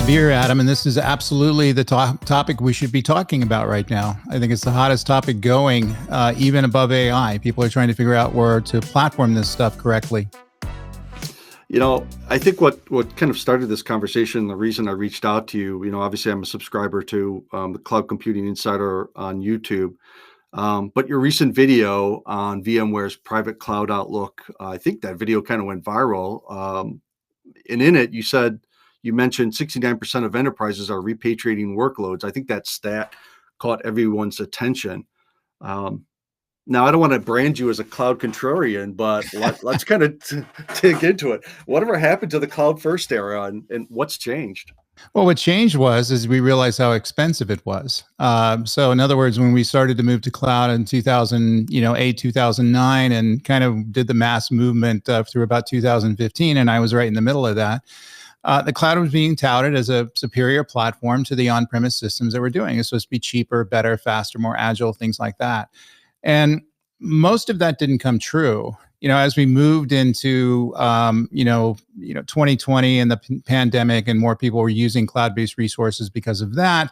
to be here, Adam, and this is absolutely the topic we should be talking about right now. I think it's the hottest topic going, even above AI. People are trying to figure out where to platform this stuff correctly. You know, I think what kind of started this conversation, the reason I reached out to you, obviously I'm a subscriber to the Cloud Computing Insider on YouTube, but your recent video on VMware's private cloud outlook, I think that video kind of went viral. And in it, you mentioned 69% of enterprises are repatriating workloads. I think that stat caught everyone's attention. Now, I don't want to brand you as a cloud contrarian, but let's kind of dig into it. Whatever happened to the cloud first era, and what's changed? Well, what changed is we realized how expensive it was. So in other words, when we started to move to cloud in 2008, 2009, and kind of did the mass movement through about 2015, and I was right in the middle of that, the cloud was being touted as a superior platform to the on-premise systems that we're doing. It's supposed to be cheaper, better, faster, more agile, things like that. And most of that didn't come true. As we moved into 2020 and the pandemic, and more people were using cloud-based resources because of that,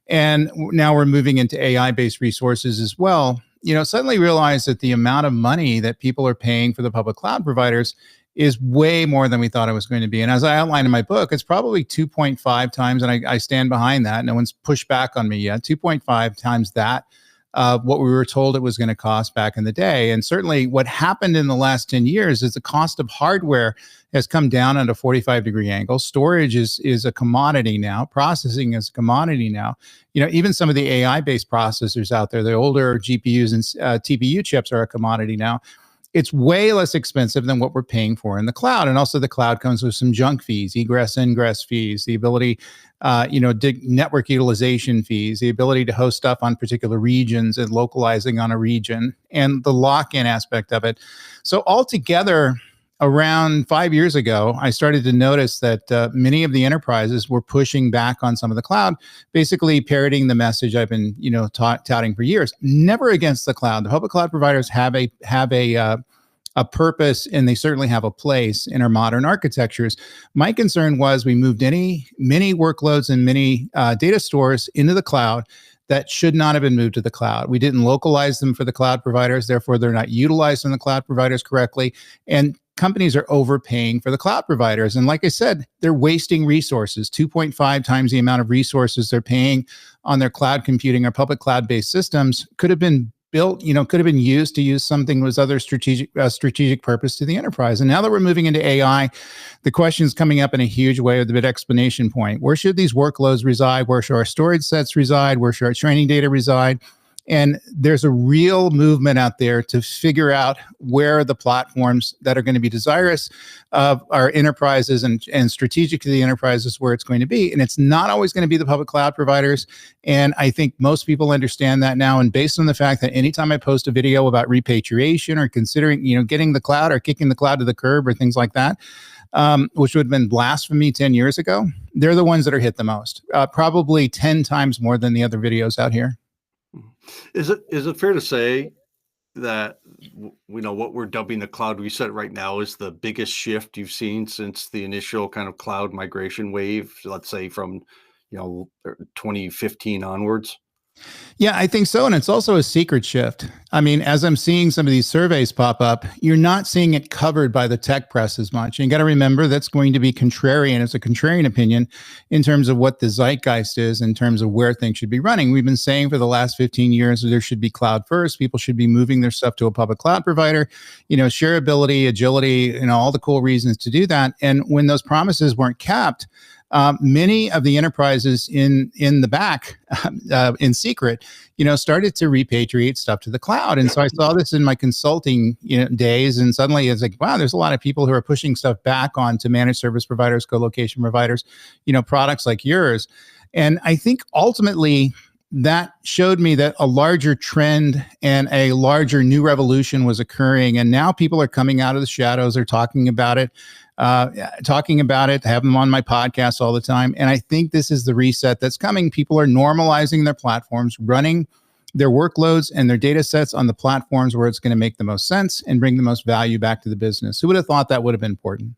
and now we're moving into AI-based resources as well. Suddenly realized that the amount of money that people are paying for the public cloud providers is way more than we thought it was going to be. And as I outlined in my book, it's probably 2.5 times, and I stand behind that. No one's pushed back on me yet. 2.5 times that. What we were told it was going to cost back in the day. And certainly what happened in the last 10 years is the cost of hardware has come down at a 45-degree angle. Storage is a commodity now. Processing is a commodity now. Even some of the AI-based processors out there, the older GPUs and TPU chips are a commodity now. It's way less expensive than what we're paying for in the cloud. And also the cloud comes with some junk fees, egress, ingress fees, the ability, network utilization fees, the ability to host stuff on particular regions and localizing on a region, and the lock-in aspect of it. So altogether, around 5 years ago, I started to notice that many of the enterprises were pushing back on some of the cloud, basically parroting the message I've been, touting for years. Never against the cloud. The public cloud providers have a purpose, and they certainly have a place in our modern architectures. My concern was we moved many workloads and many data stores into the cloud that should not have been moved to the cloud. We didn't localize them for the cloud providers, therefore they're not utilized in the cloud providers correctly. And companies are overpaying for the cloud providers. And like I said, they're wasting resources, 2.5 times the amount of resources they're paying on their cloud computing or public cloud-based systems could have been built, could have been used to use something with other strategic purpose to the enterprise. And now that we're moving into AI, the question is coming up in a huge way with the big explanation point. Where should these workloads reside? Where should our storage sets reside? Where should our training data reside? And there's a real movement out there to figure out where the platforms that are going to be desirous of our enterprises and strategic to the enterprises where it's going to be. And it's not always going to be the public cloud providers. And I think most people understand that now. And based on the fact that anytime I post a video about repatriation or considering, getting the cloud or kicking the cloud to the curb or things like that, which would have been blasphemy 10 years ago, they're the ones that are hit the most, probably 10 times more than the other videos out here. Is it fair to say that what we're dubbing the cloud reset right now is the biggest shift you've seen since the initial kind of cloud migration wave, let's say from 2015 onwards? Yeah, I think so. And it's also a secret shift. I mean, as I'm seeing some of these surveys pop up, you're not seeing it covered by the tech press as much. And you got to remember that's going to be contrarian. It's a contrarian opinion in terms of what the zeitgeist is, in terms of where things should be running. We've been saying for the last 15 years that there should be cloud first. People should be moving their stuff to a public cloud provider, shareability, agility, all the cool reasons to do that. And when those promises weren't kept, many of the enterprises in the back, in secret, started to repatriate stuff to the cloud. And so I saw this in my consulting days, and suddenly it's like, wow, there's a lot of people who are pushing stuff back onto managed service providers, co-location providers, products like yours. And I think ultimately that showed me that a larger trend and a larger new revolution was occurring. And now people are coming out of the shadows. They're talking about it, have them on my podcast all the time. And I think this is the reset that's coming. People are normalizing their platforms, running their workloads and their data sets on the platforms where it's going to make the most sense and bring the most value back to the business. Who would have thought that would have been important?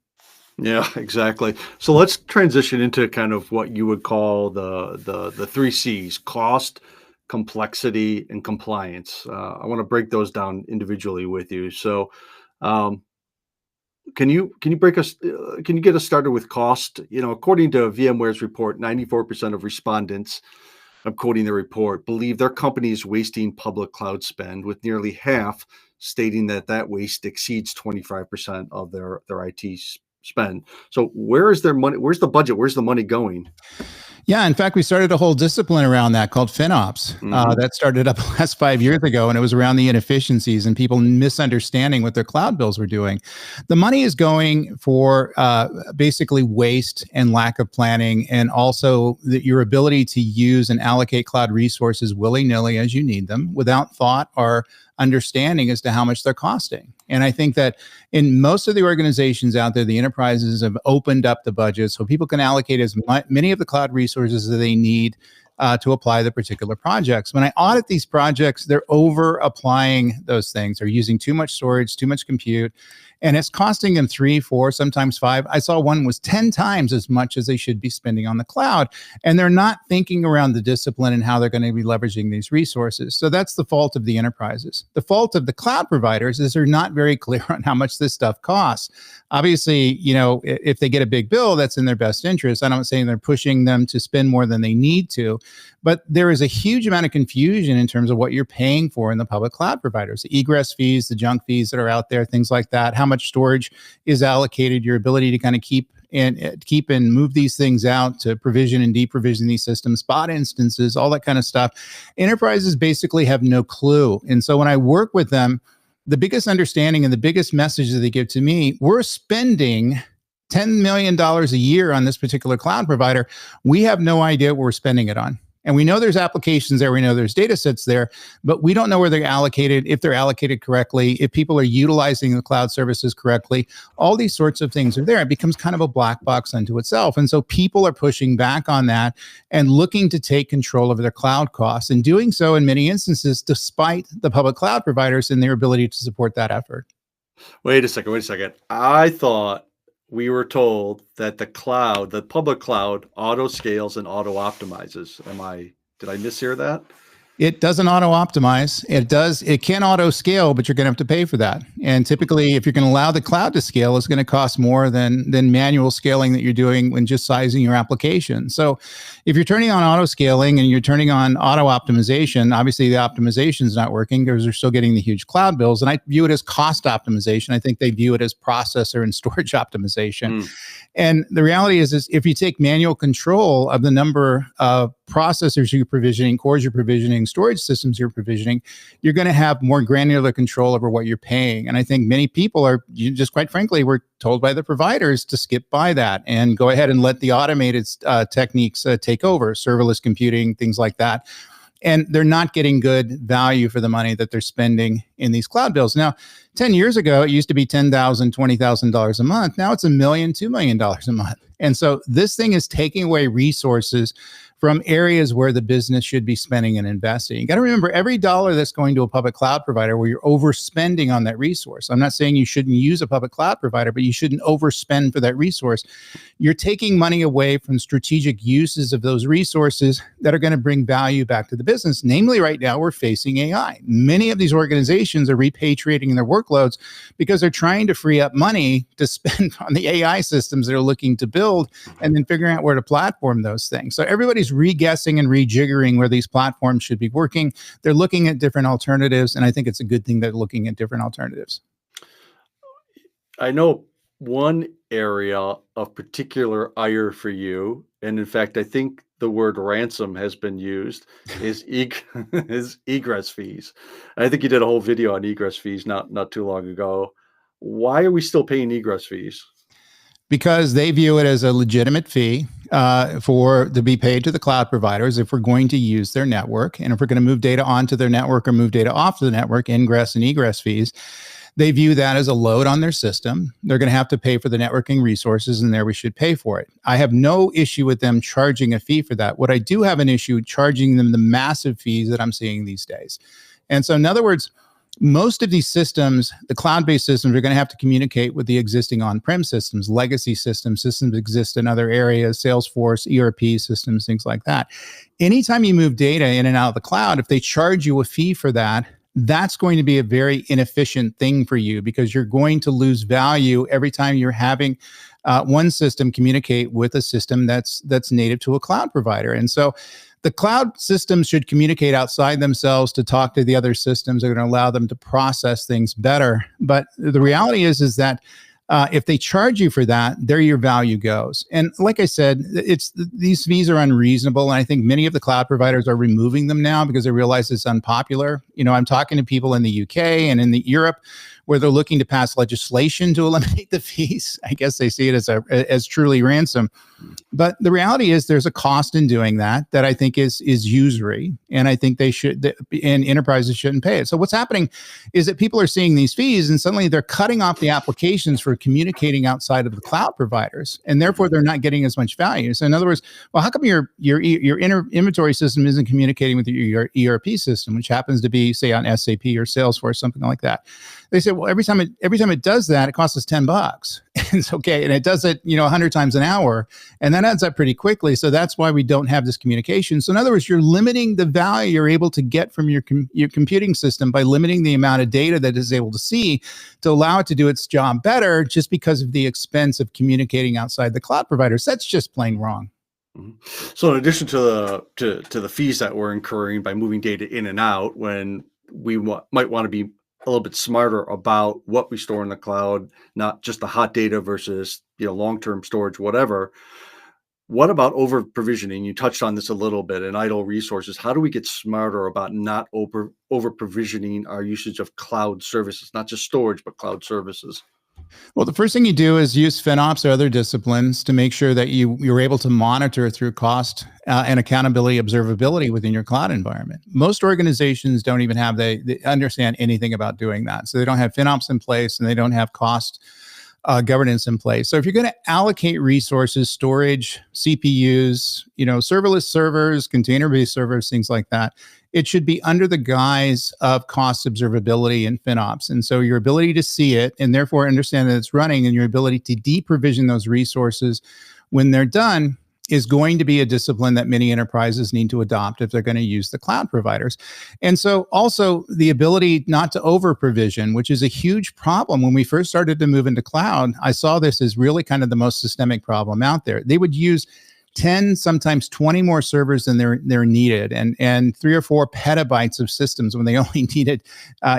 Yeah, exactly. So let's transition into kind of what you would call the three C's: cost, complexity, and compliance. I want to break those down individually with you. So, um, can you break us? Can you get us started with cost? According to VMware's report, 94% of respondents, I'm quoting the report, believe their company is wasting public cloud spend, with nearly half stating that that waste exceeds 25% of their IT spend. So where is their money? Where's the budget? Where's the money going? Yeah, in fact, we started a whole discipline around that called FinOps. Hmm. That started up last 5 years ago, and it was around the inefficiencies and people misunderstanding what their cloud bills were doing. The money is going for basically waste and lack of planning, and also your ability to use and allocate cloud resources willy-nilly as you need them without thought or understanding as to how much they're costing. And I think that in most of the organizations out there, the enterprises have opened up the budget so people can allocate as many of the cloud resources that they need to apply the particular projects. When I audit these projects, they're over applying those things. They're using too much storage, too much compute, and it's costing them 3, 4, sometimes 5. I saw one was 10 times as much as they should be spending on the cloud. And they're not thinking around the discipline and how they're going to be leveraging these resources. So that's the fault of the enterprises. The fault of the cloud providers is they're not very clear on how much this stuff costs. Obviously, if they get a big bill, that's in their best interest. I'm not saying they're pushing them to spend more than they need to, but there is a huge amount of confusion in terms of what you're paying for in the public cloud providers, the egress fees, the junk fees that are out there, things like that, how much storage is allocated, your ability to kind of keep and move these things out to provision and deprovision these systems, spot instances, all that kind of stuff. Enterprises basically have no clue. And so when I work with them, the biggest understanding and the biggest message that they give to me, we're spending $10 million a year on this particular cloud provider. We have no idea what we're spending it on. And we know there's applications there, we know there's data sets there, but we don't know where they're allocated, if they're allocated correctly, if people are utilizing the cloud services correctly. All these sorts of things are there. It becomes kind of a black box unto itself. And so people are pushing back on that and looking to take control of their cloud costs, and doing so in many instances, despite the public cloud providers and their ability to support that effort. Wait a second. I thought we were told that the public cloud auto scales and auto optimizes. Did I mishear that? It doesn't auto optimize. It can auto scale, but you're going to have to pay for that. And typically, if you're going to allow the cloud to scale, it's going to cost more than manual scaling that you're doing when just sizing your application. So if you're turning on auto scaling and you're turning on auto optimization, obviously the optimization is not working because they're still getting the huge cloud bills. And I view it as cost optimization. I think they view it as processor and storage optimization. And the reality is if you take manual control of the number of processors you're provisioning, cores you're provisioning, storage systems you're provisioning, you're going to have more granular control over what you're paying. And I think many people just quite frankly, were told by the providers to skip by that and go ahead and let the automated techniques take over, serverless computing, things like that. And they're not getting good value for the money that they're spending in these cloud bills. Now, 10 years ago, it used to be $10,000, $20,000 a month. Now it's $1 million, $2 million a month. And so this thing is taking away resources from areas where the business should be spending and investing. You got to remember, every dollar that's going to a public cloud provider where you're overspending on that resource. I'm not saying you shouldn't use a public cloud provider, but you shouldn't overspend for that resource. You're taking money away from strategic uses of those resources that are going to bring value back to the business. Namely, right now, we're facing AI. Many of these organizations are repatriating their workloads because they're trying to free up money to spend on the AI systems they're looking to build, and then figuring out where to platform those things. So everybody's re-guessing and rejiggering where these platforms should be working. They're looking at different alternatives, and I think it's a good thing they're looking at different alternatives. I know one area of particular ire for you, and in fact, I think the word ransom has been used, is egress fees. I think you did a whole video on egress fees not too long ago. Why are we still paying egress fees? Because they view it as a legitimate fee to be paid to the cloud providers if we're going to use their network. And if we're going to move data onto their network or move data off the network, ingress and egress fees, they view that as a load on their system. They're going to have to pay for the networking resources, and there we should pay for it. I have no issue with them charging a fee for that. What I do have an issue charging them the massive fees that I'm seeing these days. And so in other words, most of these systems, the cloud-based systems, are going to have to communicate with the existing on-prem systems, legacy systems. Systems exist in other areas, Salesforce, ERP systems, things like that. Anytime you move data in and out of the cloud, if they charge you a fee for that, that's going to be a very inefficient thing for you, because you're going to lose value every time you're having one system communicate with a system that's native to a cloud provider. And so the cloud systems should communicate outside themselves to talk to the other systems that are going to allow them to process things better. But the reality is that if they charge you for that, there your value goes. And like I said, these fees are unreasonable. And I think many of the cloud providers are removing them now because they realize it's unpopular. I'm talking to people in the UK and in Europe where they're looking to pass legislation to eliminate the fees. I guess they see it as truly ransom. But the reality is there's a cost in doing that I think is usury. And I think and enterprises shouldn't pay it. So what's happening is that people are seeing these fees and suddenly they're cutting off the applications for communicating outside of the cloud providers. And therefore they're not getting as much value. So in other words, well, how come your inventory system isn't communicating with your ERP system, which happens to be, say, on SAP or Salesforce, something like that? They say, well, every time it does that, it costs us $10. It's okay. And it does it, 100 times an hour. And that adds up pretty quickly. So that's why we don't have this communication. So in other words, you're limiting the value you're able to get from your computing system by limiting the amount of data that it's able to see to allow it to do its job better, just because of the expense of communicating outside the cloud providers. That's just plain wrong. Mm-hmm. So in addition to the fees that we're incurring by moving data in and out, when we might want to be a little bit smarter about what we store in the cloud, not just the hot data versus long-term storage, whatever. What about over provisioning? You touched on this a little bit, and idle resources. How do we get smarter about not over provisioning our usage of cloud services, not just storage, but cloud services? Well, the first thing you do is use FinOps or other disciplines to make sure that you're able to monitor through cost and accountability observability within your cloud environment. Most organizations don't even they understand anything about doing that. So they don't have FinOps in place and they don't have cost governance in place. So if you're going to allocate resources, storage, CPUs, serverless servers, container-based servers, things like that, it should be under the guise of cost observability and FinOps. And so your ability to see it and therefore understand that it's running, and your ability to deprovision those resources when they're done, is going to be a discipline that many enterprises need to adopt if they're going to use the cloud providers. And so also the ability not to over provision, which is a huge problem. When we first started to move into cloud, I saw this as really kind of the most systemic problem out there. They would use 10, sometimes 20 more servers than they're needed, and 3 or 4 petabytes of systems when they only needed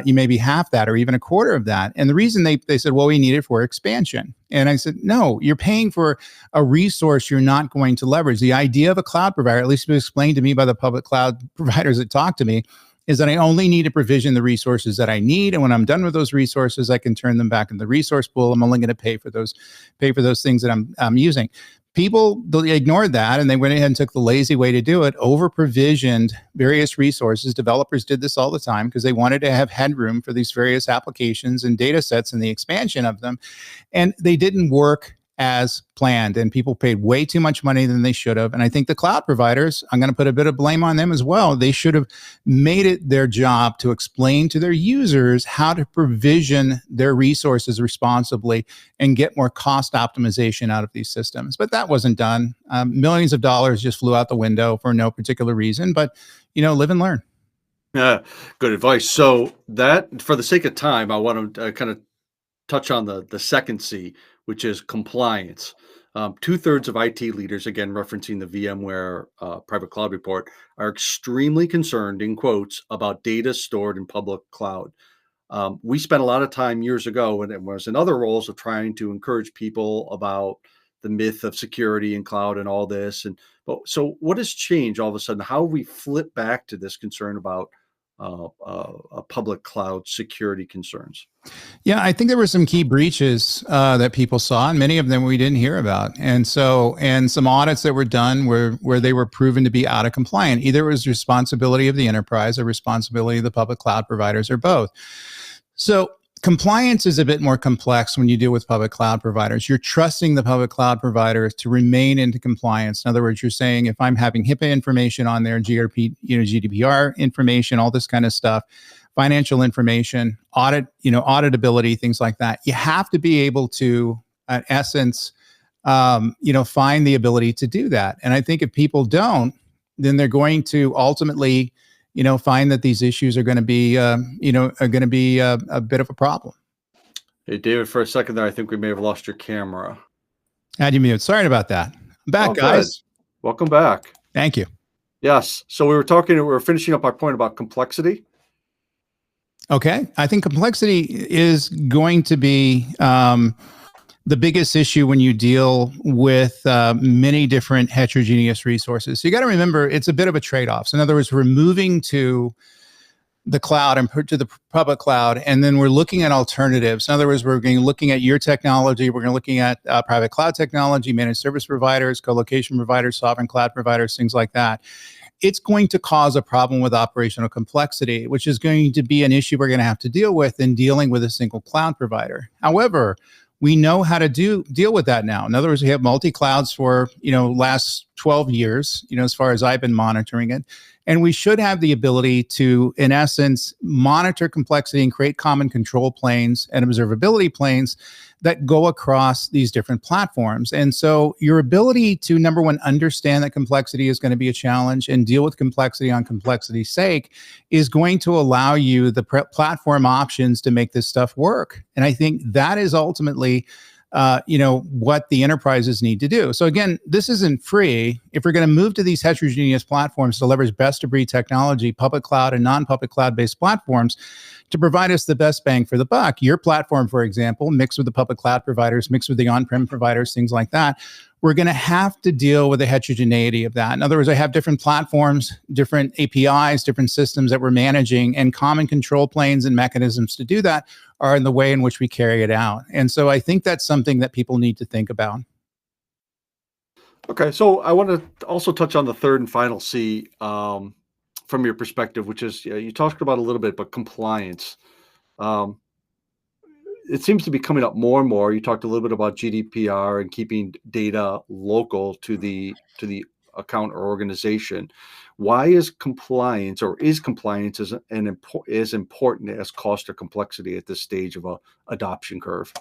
maybe half that or even a quarter of that. And the reason they said, well, we need it for expansion. And I said, no, you're paying for a resource you're not going to leverage. The idea of a cloud provider, at least it was explained to me by the public cloud providers that talk to me, is that I only need to provision the resources that I need. And when I'm done with those resources, I can turn them back in the resource pool. I'm only going to pay for those things that I'm using. People ignored that, and they went ahead and took the lazy way to do it, over-provisioned various resources. Developers did this all the time because they wanted to have headroom for these various applications and data sets and the expansion of them. And they didn't work as planned, and people paid way too much money than they should have. And I think the cloud providers, I'm going to put a bit of blame on them as well. They should have made it their job to explain to their users how to provision their resources responsibly and get more cost optimization out of these systems. But that wasn't done. Millions of dollars just flew out the window for no particular reason. But, live and learn. Yeah, good advice. So that, for the sake of time, I want to kind of touch on the second C, which is compliance. 2/3 of IT leaders, again referencing the VMware private cloud report, are extremely concerned, in quotes, about data stored in public cloud. We spent a lot of time years ago, and it was in other roles, of trying to encourage people about the myth of security and cloud and all this. So what has changed all of a sudden? How have we flipped back to this concern about public cloud security concerns? Yeah, I think there were some key breaches that people saw, and many of them we didn't hear about. And some audits that were done where they were proven to be out of compliance. Either it was responsibility of the enterprise or responsibility of the public cloud providers, or both. So compliance is a bit more complex when you deal with public cloud providers. You're trusting the public cloud providers to remain into compliance. In other words, you're saying, if I'm having HIPAA information on there, GDPR information, all this kind of stuff, financial information, auditability, things like that. You have to be able to, in essence, find the ability to do that. And I think if people don't, then they're going to ultimately, find that these issues are going to be, a bit of a problem. Hey, David, for a second there, I think we may have lost your camera. Had you mute? Sorry about that. I'm back, guys. Good. Welcome back. Thank you. Yes. So we were finishing up our point about complexity. Okay. I think complexity is going to be the biggest issue when you deal with many different heterogeneous resources. So you got to remember, it's a bit of a trade-off. So in other words, we're moving to the cloud and to the public cloud, and then we're looking at alternatives. In other words, we're looking at your technology, we're looking at private cloud technology, managed service providers, co-location providers, sovereign cloud providers, things like that. It's going to cause a problem with operational complexity, which is going to be an issue we're going to have to deal with in dealing with a single cloud provider. However, we know how to deal with that now. In other words, we have multi-clouds for, last 12 years, as far as I've been monitoring it. And we should have the ability to, in essence, monitor complexity and create common control planes and observability planes that go across these different platforms. And so your ability to, number one, understand that complexity is going to be a challenge and deal with complexity on complexity's sake is going to allow you the platform options to make this stuff work. And I think that is ultimately what the enterprises need to do. So again, this isn't free. If we're going to move to these heterogeneous platforms to leverage best of breed technology, public cloud and non-public cloud-based platforms to provide us the best bang for the buck, your platform, for example, mixed with the public cloud providers, mixed with the on-prem providers, things like that, we're going to have to deal with the heterogeneity of that. In other words, I have different platforms, different APIs, different systems that we're managing, and common control planes and mechanisms to do that are in the way in which we carry it out. And so I think that's something that people need to think about. Okay, so I want to also touch on the third and final C from your perspective, which is, you talked about a little bit, but compliance. It seems to be coming up more and more. You talked a little bit about GDPR and keeping data local to the account or organization. Why is compliance as important as cost or complexity at this stage of a adoption curve?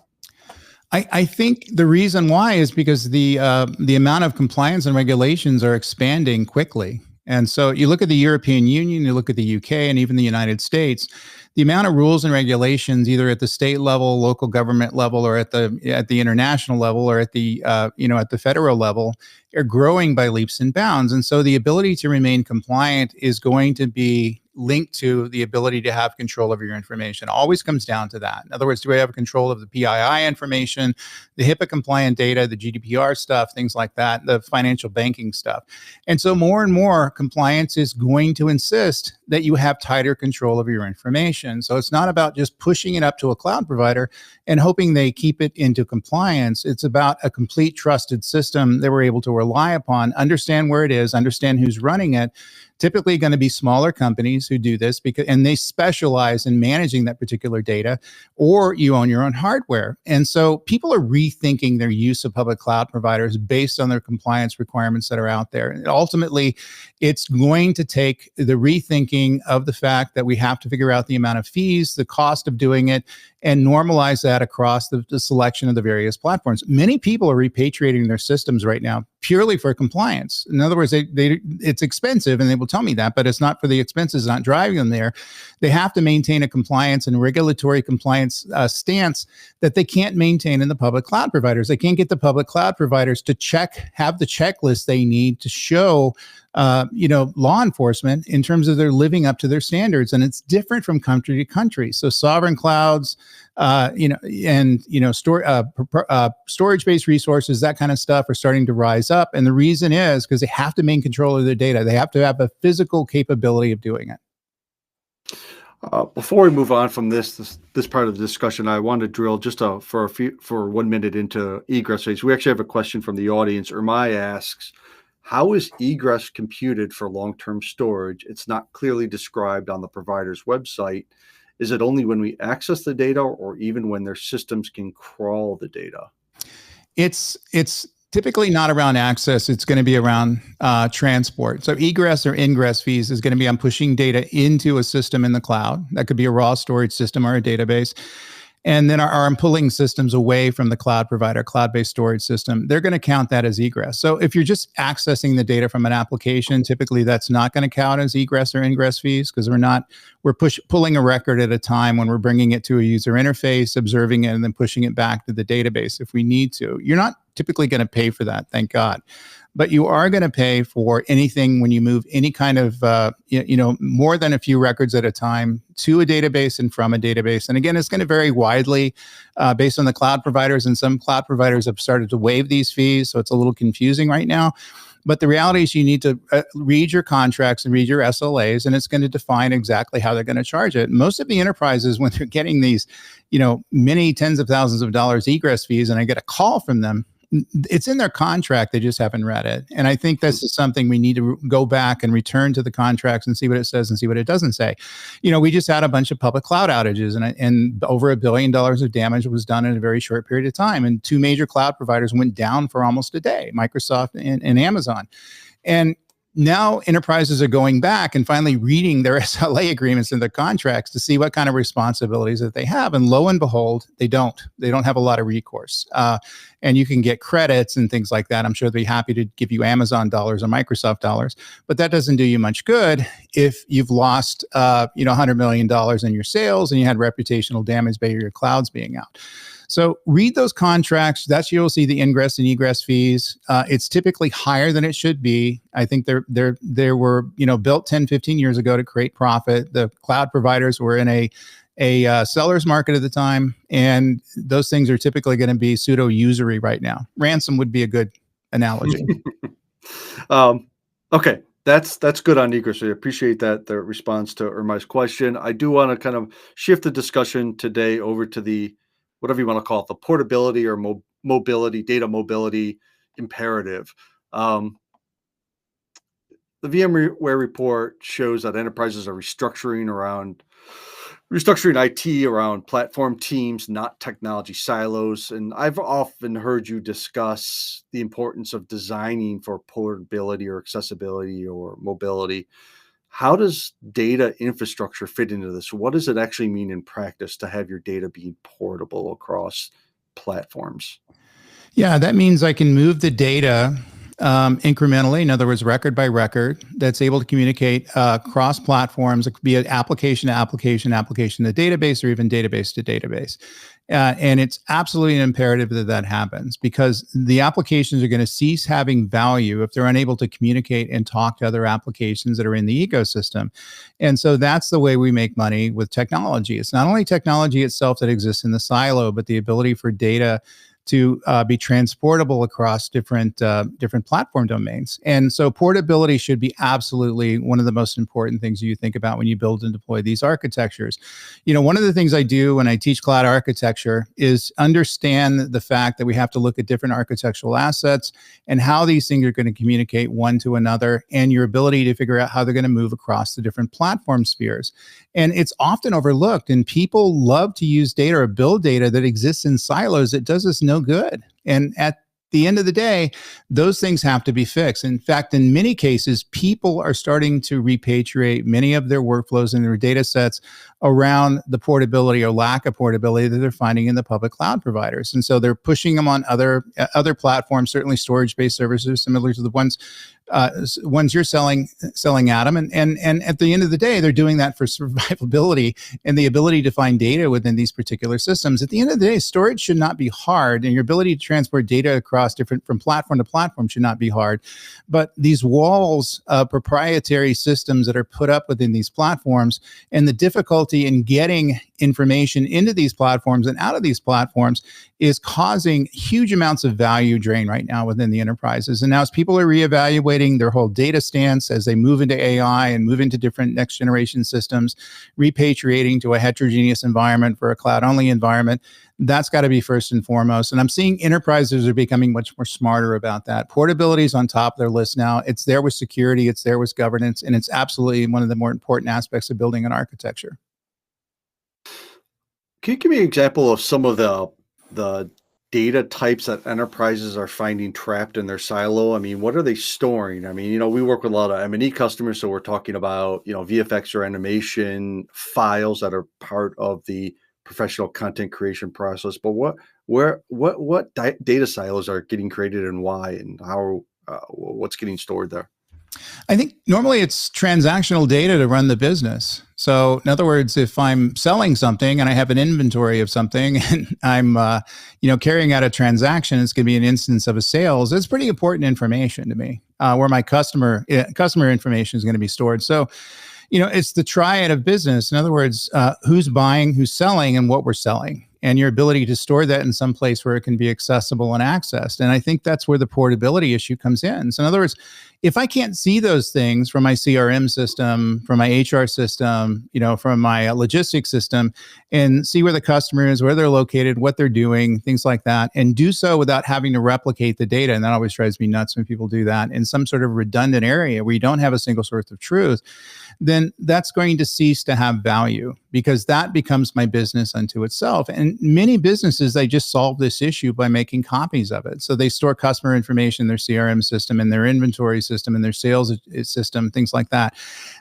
I think the reason why is because the amount of compliance and regulations are expanding quickly. And so you look at the European Union, you look at the UK, and even the United States, the amount of rules and regulations, either at the state level, local government level, or at the international level, or at the at the federal level, are growing by leaps and bounds. And so the ability to remain compliant is going to be linked to the ability to have control over your information. It always comes down to that. In other words, do I have control of the PII information, the HIPAA compliant data, the GDPR stuff, things like that, the financial banking stuff. And so more and more compliance is going to insist that you have tighter control over your information. So it's not about just pushing it up to a cloud provider and hoping they keep it into compliance. It's about a complete trusted system that we're able to rely upon, understand where it is, understand who's running it. Typically going to be smaller companies who do this and they specialize in managing that particular data, or you own your own hardware. And so people are rethinking their use of public cloud providers based on their compliance requirements that are out there. And ultimately, it's going to take the rethinking of the fact that we have to figure out the amount of fees, the cost of doing it, and normalize that across the selection of the various platforms. Many people are repatriating their systems right now purely for compliance. In other words, it's expensive, and they will tell me that, but it's not for the expenses, not driving them there. They have to maintain a compliance and regulatory compliance stance that they can't maintain in the public cloud providers. They can't get the public cloud providers to have the checklist they need to show law enforcement in terms of their living up to their standards. And it's different from country to country. So sovereign clouds, storage-based resources, that kind of stuff are starting to rise up. And the reason is because they have to maintain control of their data. They have to have a physical capability of doing it. Before we move on from this part of the discussion, I want to drill just for 1 minute into egress fees. We actually have a question from the audience. Ermai asks, how is egress computed for long-term storage? It's not clearly described on the provider's website. Is it only when we access the data, or even when their systems can crawl the data? It's Typically not around access. It's going to be around transport. So egress or ingress fees is going to be on pushing data into a system in the cloud. That could be a raw storage system or a database. And then our pulling systems away from the cloud provider, cloud-based storage system, they're going to count that as egress. So if you're just accessing the data from an application, typically that's not going to count as egress or ingress fees, because we're pulling a record at a time when we're bringing it to a user interface, observing it, and then pushing it back to the database if we need to. You're not typically going to pay for that, thank God. But you are going to pay for anything when you move any kind of, more than a few records at a time to a database and from a database. And again, it's going to vary widely based on the cloud providers. And some cloud providers have started to waive these fees, so it's a little confusing right now. But the reality is you need to read your contracts and read your SLAs, and it's going to define exactly how they're going to charge it. Most of the enterprises, when they're getting these, many tens of thousands of dollars egress fees, and I get a call from them, it's in their contract. They just haven't read it. And I think this is something we need to go back and return to the contracts and see what it says and see what it doesn't say. We just had a bunch of public cloud outages, and over $1 billion of damage was done in a very short period of time. And two major cloud providers went down for almost a day, Microsoft and Amazon. And now enterprises are going back and finally reading their SLA agreements and their contracts to see what kind of responsibilities that they have. And lo and behold, they don't have a lot of recourse. And you can get credits and things like that. I'm sure they'll be happy to give you Amazon dollars or Microsoft dollars, but that doesn't do you much good if you've lost, $100 million in your sales and you had reputational damage by your clouds being out. So read those contracts. That's you'll see the ingress and egress fees. It's typically higher than it should be. I think they were built 10, 15 years ago to create profit. The cloud providers were in a seller's market at the time, and those things are typically going to be pseudo usury right now. Ransom would be a good analogy. Okay. That's good on egress. I appreciate that, the response to Irmai's question. I do want to kind of shift the discussion today over to the, whatever you want to call it, the portability or mobility, data mobility imperative. The VMware report shows that enterprises are restructuring IT around platform teams, not technology silos. And I've often heard you discuss the importance of designing for portability or accessibility or mobility. How does data infrastructure fit into this? What does it actually mean in practice to have your data being portable across platforms? Yeah, that means I can move the data incrementally, in other words, record by record, that's able to communicate cross platforms. It could be an application to application, application to database, or even database to database. And it's absolutely an imperative that happens, because the applications are going to cease having value if they're unable to communicate and talk to other applications that are in the ecosystem. And so that's the way we make money with technology. It's not only technology itself that exists in the silo, but the ability for data to be transportable across different platform domains. And so portability should be absolutely one of the most important things you think about when you build and deploy these architectures. One of the things I do when I teach cloud architecture is understand the fact that we have to look at different architectural assets and how these things are going to communicate one to another, and your ability to figure out how they're going to move across the different platform spheres. And it's often overlooked, and people love to use data or build data that exists in silos. It does us no good. And at the end of the day, those things have to be fixed. In fact, in many cases, people are starting to repatriate many of their workflows and their data sets around the portability or lack of portability that they're finding in the public cloud providers. And so they're pushing them on other platforms, certainly storage-based services, similar to the ones you're selling Adam. And at the end of the day, they're doing that for survivability and the ability to find data within these particular systems. At the end of the day, storage should not be hard, and your ability to transport data across from platform to platform should not be hard. But these walls of proprietary systems that are put up within these platforms, and the difficulty in getting information into these platforms and out of these platforms, is causing huge amounts of value drain right now within the enterprises. And now as people are reevaluating their whole data stance, as they move into AI and move into different next generation systems, repatriating to a heterogeneous environment for a cloud-only environment, that's got to be first and foremost. And I'm seeing enterprises are becoming much more smarter about that. Portability is on top of their list now. It's there with security, it's there with governance, and it's absolutely one of the more important aspects of building an architecture. Can you give me an example of some of the data types that enterprises are finding trapped in their silo? I mean, what are they storing? I mean, we work with a lot of M&E customers, so we're talking about, VFX or animation files that are part of the professional content creation process. But what data silos are getting created and why, and how, what's getting stored there? I think normally it's transactional data to run the business. So in other words, if I'm selling something and I have an inventory of something and I'm, carrying out a transaction, it's going to be an instance of a sales. It's pretty important information to me, where my customer information is going to be stored. So, it's the triad of business. In other words, who's buying, who's selling, and what we're selling, and your ability to store that in some place where it can be accessible and accessed. And I think that's where the portability issue comes in. So in other words, if I can't see those things from my CRM system, from my HR system, from my logistics system, and see where the customer is, where they're located, what they're doing, things like that, and do so without having to replicate the data, and that always drives me nuts when people do that, in some sort of redundant area where you don't have a single source of truth, then that's going to cease to have value, because that becomes my business unto itself. And many businesses, they just solve this issue by making copies of it. So they store customer information in their CRM system, in their inventory system, in their sales system, things like that.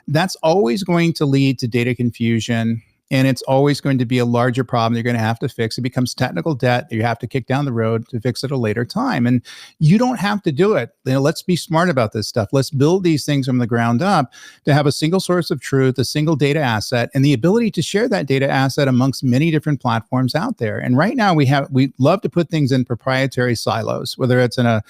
That's always going to lead to data confusion. And it's always going to be a larger problem you're going to have to fix. It becomes technical debt that you have to kick down the road to fix at a later time. And you don't have to do it. Let's be smart about this stuff. Let's build these things from the ground up to have a single source of truth, a single data asset, and the ability to share that data asset amongst many different platforms out there. And right now we love to put things in proprietary silos, whether it's in a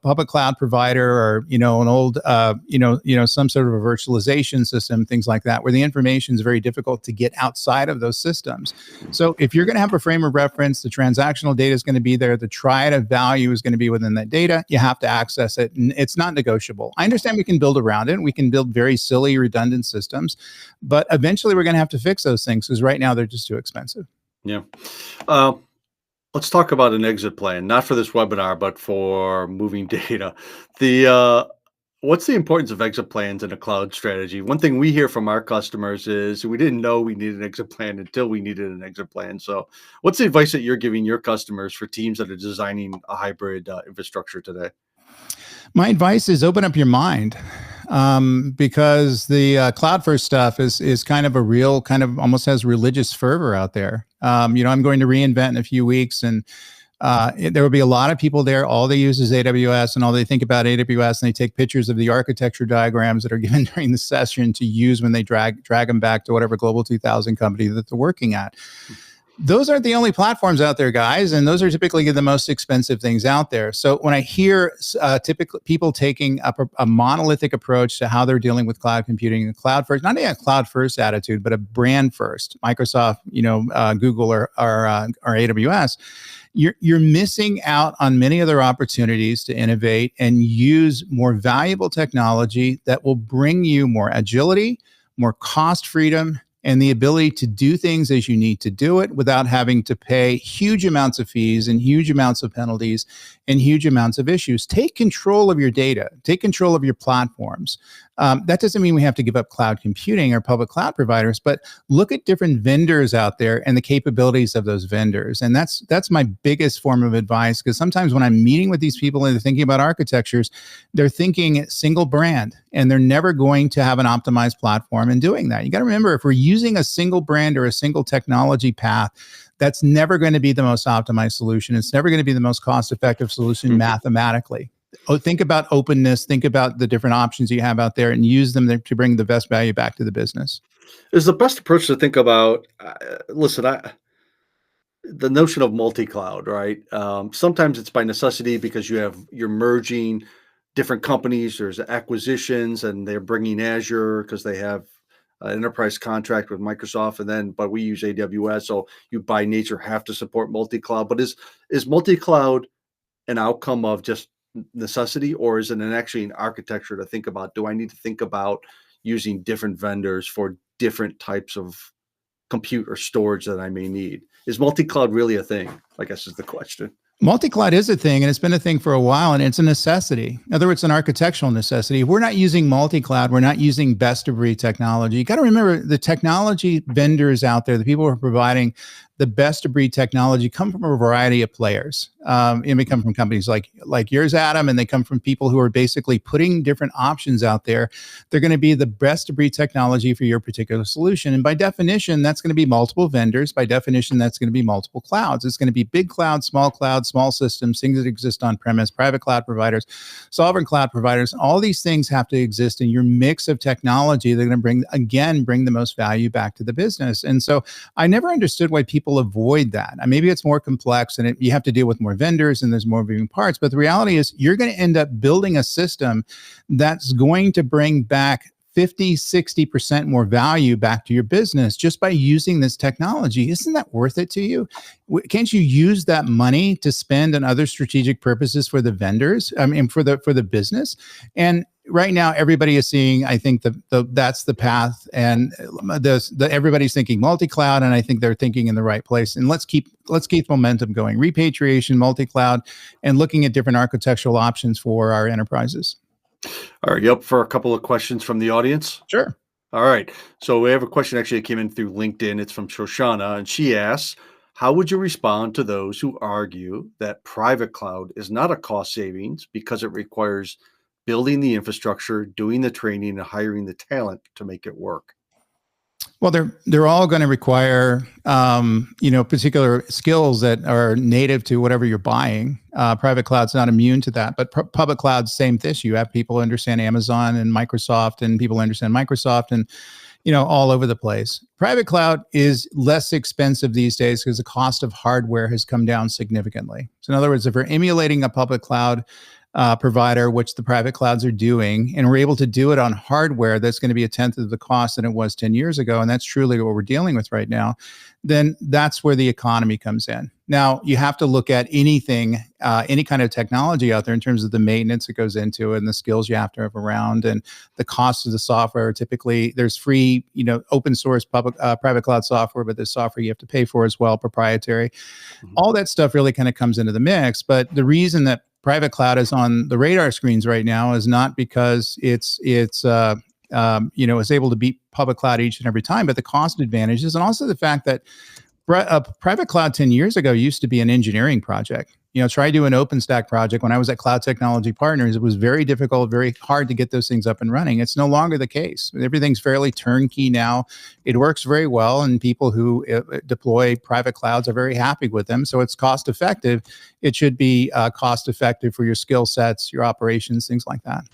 public cloud provider, or, an old, some sort of a virtualization system, things like that, where the information is very difficult to get outside of those systems. So if you're going to have a frame of reference, the transactional data is going to be there. The triad of value is going to be within that data. You have to access it, and it's not negotiable. I understand we can build around it. We can build very silly, redundant systems, but eventually we're going to have to fix those things, because right now they're just too expensive. Yeah. Let's talk about an exit plan, not for this webinar, but for moving data. What's the importance of exit plans in a cloud strategy? One thing we hear from our customers is we didn't know we needed an exit plan until we needed an exit plan. So what's the advice that you're giving your customers for teams that are designing a hybrid infrastructure today? My advice is open up your mind, because the cloud first stuff is kind of a real, kind of almost has religious fervor out there. I'm going to reInvent in a few weeks, and there will be a lot of people there. All they use is AWS, and all they think about AWS, and they take pictures of the architecture diagrams that are given during the session to use when they drag them back to whatever Global 2000 company that they're working at. Those aren't the only platforms out there, guys, and those are typically the most expensive things out there. So when I hear typically people taking a monolithic approach to how they're dealing with cloud computing, and cloud first, not a cloud first attitude, but a brand first, Microsoft, Google or AWS, you're missing out on many other opportunities to innovate and use more valuable technology that will bring you more agility, more cost freedom, and the ability to do things as you need to do it without having to pay huge amounts of fees and huge amounts of penalties and huge amounts of issues. Take control of your data. Take control of your platforms. That doesn't mean we have to give up cloud computing or public cloud providers, but look at different vendors out there and the capabilities of those vendors. And that's my biggest form of advice, because sometimes when I'm meeting with these people and they're thinking about architectures, they're thinking single brand, and they're never going to have an optimized platform in doing that. You got to remember, if we're using a single brand or a single technology path, that's never going to be the most optimized solution. It's never going to be the most cost-effective solution mathematically. Think about openness, think about the different options you have out there, and use them to bring the best value back to the business. Is the best approach to think about, the notion of multi-cloud, right? Sometimes it's by necessity because you're merging different companies, there's acquisitions, and they're bringing Azure because they have an enterprise contract with Microsoft, but we use AWS, so you by nature have to support multi-cloud. But is multi-cloud an outcome of just necessity, or is it actually an architecture to think about? Do I need to think about using different vendors for different types of compute or storage that I may need? Is multi-cloud really a thing, I guess, is the question. Multi-cloud is a thing, and it's been a thing for a while, and it's a necessity. In other words, an architectural necessity. If we're not using multi-cloud, we're not using best-of-breed technology. You got to remember, the technology vendors out there, the people who are providing the best of breed technology come from a variety of players. It may come from companies like yours, Adam, and they come from people who are basically putting different options out there. They're going to be the best of breed technology for your particular solution. And by definition, that's going to be multiple vendors. By definition, that's going to be multiple clouds. It's going to be big clouds, small systems, things that exist on premise, private cloud providers, sovereign cloud providers. All these things have to exist in your mix of technology. They're going to bring the most value back to the business. And so I never understood why people avoid that. Maybe it's more complex and you have to deal with more vendors and there's more moving parts. But the reality is you're going to end up building a system that's going to bring back 50, 60% more value back to your business just by using this technology. Isn't that worth it to you? Can't you use that money to spend on other strategic purposes for the vendors? For the business? And right now, everybody is seeing, I think that's the path, and everybody's thinking multi-cloud, and I think they're thinking in the right place. And let's keep momentum going. Repatriation, multi-cloud, and looking at different architectural options for our enterprises. All right, you up for a couple of questions from the audience? Sure. All right. So we have a question actually that came in through LinkedIn. It's from Shoshana, and she asks, how would you respond to those who argue that private cloud is not a cost savings because it requires building the infrastructure, doing the training, and hiring the talent to make it work? Well, they're all going to require particular skills that are native to whatever you're buying. Private cloud's not immune to that, but public cloud's same issue. You have people who understand Amazon and Microsoft, and people who understand Microsoft, and all over the place. Private cloud is less expensive these days because the cost of hardware has come down significantly. So in other words, if we're emulating a public cloud provider, which the private clouds are doing, and we're able to do it on hardware that's going to be a tenth of the cost than it was 10 years ago, and that's truly what we're dealing with right now, then that's where the economy comes in. Now, you have to look at anything, any kind of technology out there in terms of the maintenance that goes into it and the skills you have to have around and the cost of the software. Typically, there's free, open source public private cloud software, but there's software you have to pay for as well, proprietary. Mm-hmm. All that stuff really kind of comes into the mix. But the reason that private cloud is on the radar screens right now is not because it's able to beat public cloud each and every time, but the cost advantages, and also the fact that private cloud 10 years ago used to be an engineering project. Try to do an OpenStack project. When I was at Cloud Technology Partners, it was very difficult, very hard to get those things up and running. It's no longer the case. Everything's fairly turnkey now. It works very well, and people who deploy private clouds are very happy with them. So it's cost effective. It should be cost effective for your skill sets, your operations, things like that.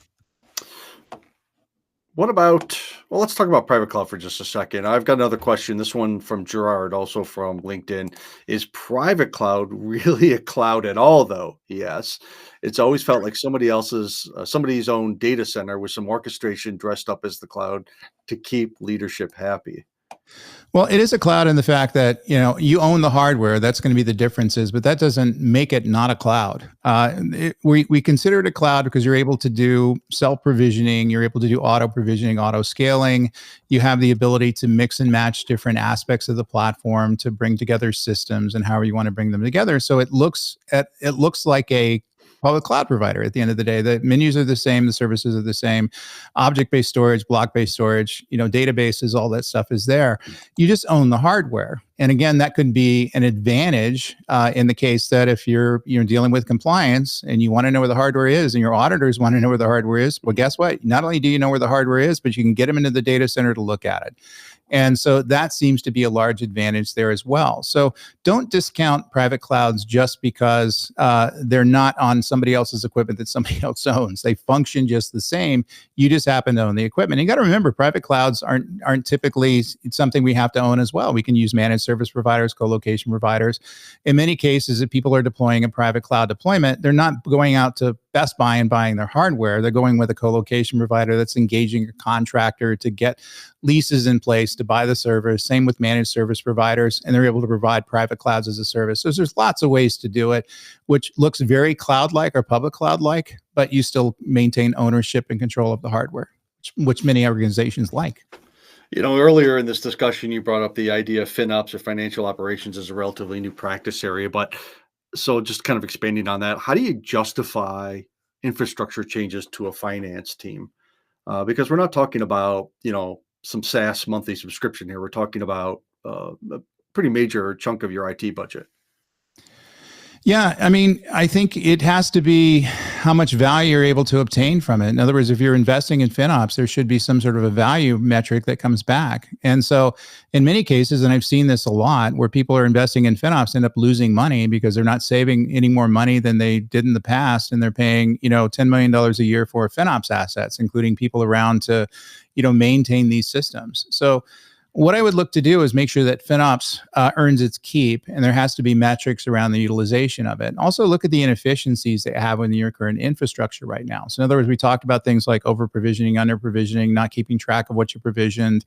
Let's talk about private cloud for just a second. I've got another question. This one from Gerard, also from LinkedIn. Is private cloud really a cloud at all, though? Yes. It's always felt like somebody's own data center with some orchestration dressed up as the cloud to keep leadership happy. Well, it is a cloud in the fact that, you own the hardware. That's going to be the differences, but that doesn't make it not a cloud. We consider it a cloud because you're able to do self-provisioning. You're able to do auto-provisioning, auto-scaling. You have the ability to mix and match different aspects of the platform to bring together systems and however you want to bring them together. So it looks like a public cloud provider at the end of the day. The menus are the same, the services are the same, object-based storage, block-based storage, databases, all that stuff is there. You just own the hardware. And again, that could be an advantage in the case that if you're dealing with compliance and you want to know where the hardware is and your auditors want to know where the hardware is, well, guess what? Not only do you know where the hardware is, but you can get them into the data center to look at it. And so that seems to be a large advantage there as well. So don't discount private clouds just because they're not on somebody else's equipment that somebody else owns. They function just the same. You just happen to own the equipment. And you got to remember, private clouds aren't typically something we have to own as well. We can use managed service providers, co-location providers. In many cases, if people are deploying a private cloud deployment, they're not going out to Best Buy and buying their hardware. They're going with a co-location provider that's engaging a contractor to get leases in place to buy the servers. Same with managed service providers, and they're able to provide private clouds as a service. So there's lots of ways to do it, which looks very cloud-like or public cloud-like, but you still maintain ownership and control of the hardware, which many organizations like. Earlier in this discussion, you brought up the idea of FinOps or financial operations as a relatively new practice area, but so just kind of expanding on that, how do you justify infrastructure changes to a finance team? Because we're not talking about, some SaaS monthly subscription here. We're talking about pretty major chunk of your IT budget. Yeah, I mean, I think it has to be how much value you're able to obtain from it. In other words, if you're investing in FinOps, there should be some sort of a value metric that comes back. And so, in many cases, and I've seen this a lot, where people are investing in FinOps end up losing money because they're not saving any more money than they did in the past, and they're paying, $10 million a year for FinOps assets, including people around to, maintain these systems. So what I would look to do is make sure that FinOps earns its keep, and there has to be metrics around the utilization of it. Also, look at the inefficiencies that you have in your current infrastructure right now. So, in other words, we talked about things like over provisioning, under provisioning, not keeping track of what you provisioned,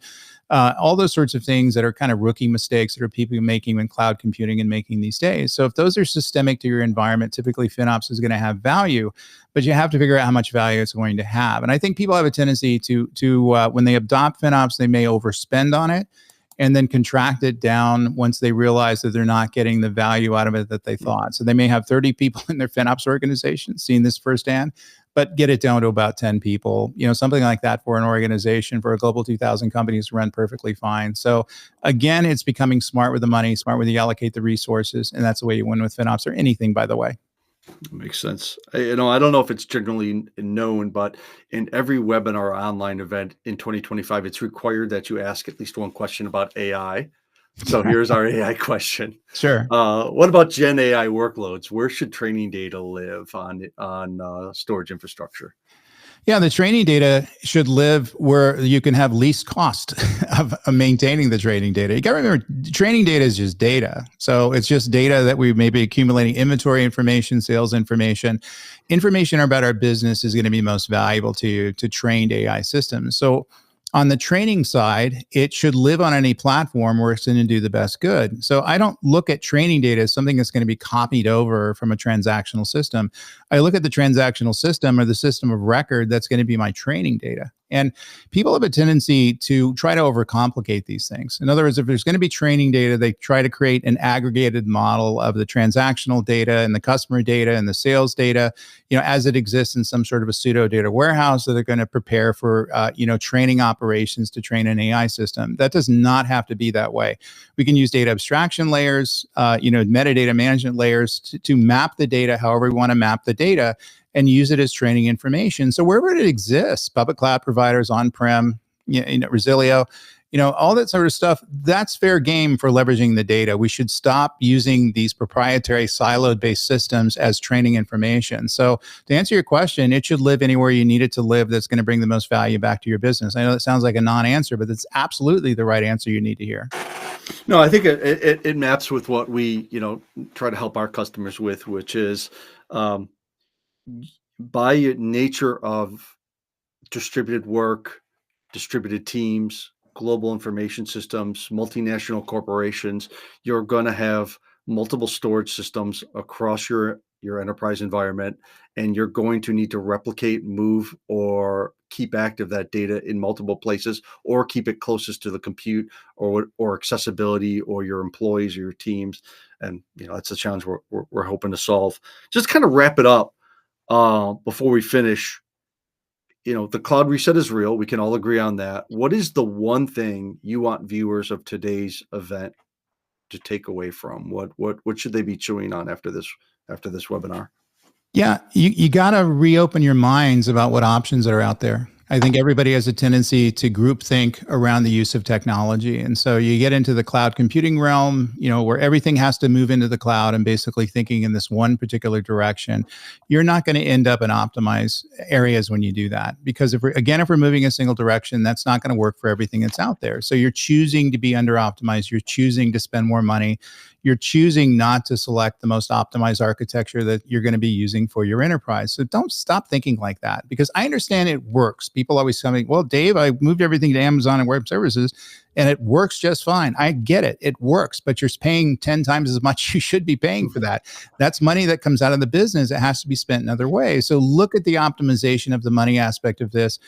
all those sorts of things that are kind of rookie mistakes that are people making in cloud computing and making these days. So, if those are systemic to your environment, typically FinOps is going to have value, but you have to figure out how much value it's going to have. And I think people have a tendency to when they adopt FinOps, they may overspend on it and then contract it down once they realize that they're not getting the value out of it that they thought. So they may have 30 people in their FinOps organization, seeing this firsthand, but get it down to about 10 people, something like that for an organization, for a global 2,000 companies to run perfectly fine. So again, it's becoming smart with the money, smart where you allocate the resources, and that's the way you win with FinOps or anything, by the way. Makes sense. I don't know if it's generally known, but in every webinar or online event in 2025, it's required that you ask at least one question about AI. So here's our AI question. Sure. What about Gen AI workloads? Where should training data live on storage infrastructure? Yeah, the training data should live where you can have least cost of maintaining the training data. You got to remember, training data is just data. So it's just data that we may be accumulating, inventory information, sales information. Information about our business is going to be most valuable to you to trained AI systems. So on the training side, it should live on any platform where it's going to do the best good. So I don't look at training data as something that's going to be copied over from a transactional system. I look at the transactional system or the system of record that's going to be my training data. And people have a tendency to try to overcomplicate these things. In other words, if there's going to be training data, they try to create an aggregated model of the transactional data and the customer data and the sales data, as it exists in some sort of a pseudo data warehouse that are going to prepare for, training operations to train an AI system. That does not have to be that way. We can use data abstraction layers, metadata management layers to map the data however we want to map the data, and use it as training information. So wherever it exists, public cloud providers, on-prem, Resilio, all that sort of stuff, that's fair game for leveraging the data. We should stop using these proprietary siloed-based systems as training information. So to answer your question, it should live anywhere you need it to live that's going to bring the most value back to your business. I know that sounds like a non-answer, but it's absolutely the right answer you need to hear. No, I think it maps with what we, try to help our customers with, which is by nature of distributed work, distributed teams, global information systems, multinational corporations, you're going to have multiple storage systems across your enterprise environment, and you're going to need to replicate, move, or keep active that data in multiple places, or keep it closest to the compute or accessibility or your employees or your teams. And that's a challenge we're hoping to solve. Just kind of wrap it up. Before we finish, the cloud reset is real. We can all agree on that. What is the one thing you want viewers of today's event to take away from? What should they be chewing on after this webinar? Yeah, you got to reopen your minds about what options are out there. I think everybody has a tendency to group think around the use of technology. And so you get into the cloud computing realm, where everything has to move into the cloud and basically thinking in this one particular direction. You're not going to end up in optimized areas when you do that. Because if we're moving a single direction, that's not going to work for everything that's out there. So you're choosing to be under optimized. You're choosing to spend more money. You're choosing not to select the most optimized architecture that you're going to be using for your enterprise. So don't stop thinking like that, because I understand it works. People always tell me, well, Dave, I moved everything to Amazon and Web Services and it works just fine. I get it. It works, but you're paying 10 times as much you should be paying for that. That's money that comes out of the business. It has to be spent in other ways. So look at the optimization of the money aspect of this,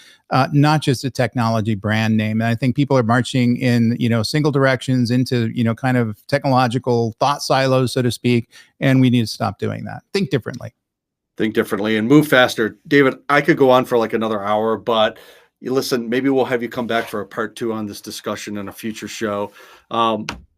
not just a technology brand name. And I think people are marching in, single directions into, kind of technological thought silos, so to speak. And we need to stop doing that. Think differently And move faster. David, I could go on for like another hour, but listen, maybe we'll have you come back for a part 2 on this discussion in a future show.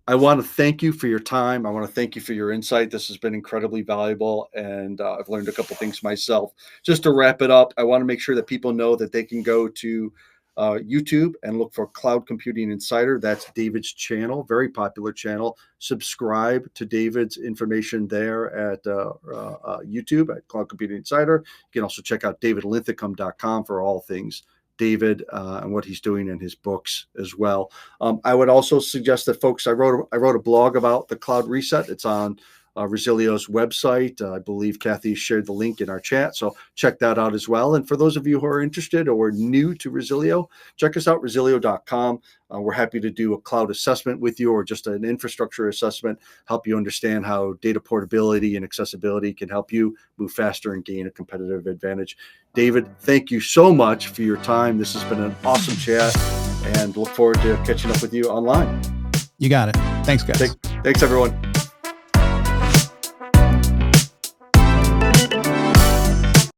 I want to thank you for your time. I want to thank you for your insight. This has been incredibly valuable, and I've learned a couple things myself. Just to wrap it up, I want to make sure that people know that they can go to YouTube and look for Cloud Computing Insider. That's David's channel, very popular channel. Subscribe to David's information there at YouTube at Cloud Computing Insider. You can also check out davidlinthicum.com for all things David and what he's doing in his books as well. I would also suggest that folks, I wrote a blog about the cloud reset. It's on Resilio's website. I believe Kathy shared the link in our chat, so check that out as well. And for those of you who are interested or new to Resilio, check us out, resilio.com. We're happy to do a cloud assessment with you, or just an infrastructure assessment, help you understand how data portability and accessibility can help you move faster and gain a competitive advantage. David, thank you so much for your time. This has been an awesome chat, and look forward to catching up with you online. You got it. Thanks, guys. Thanks, everyone.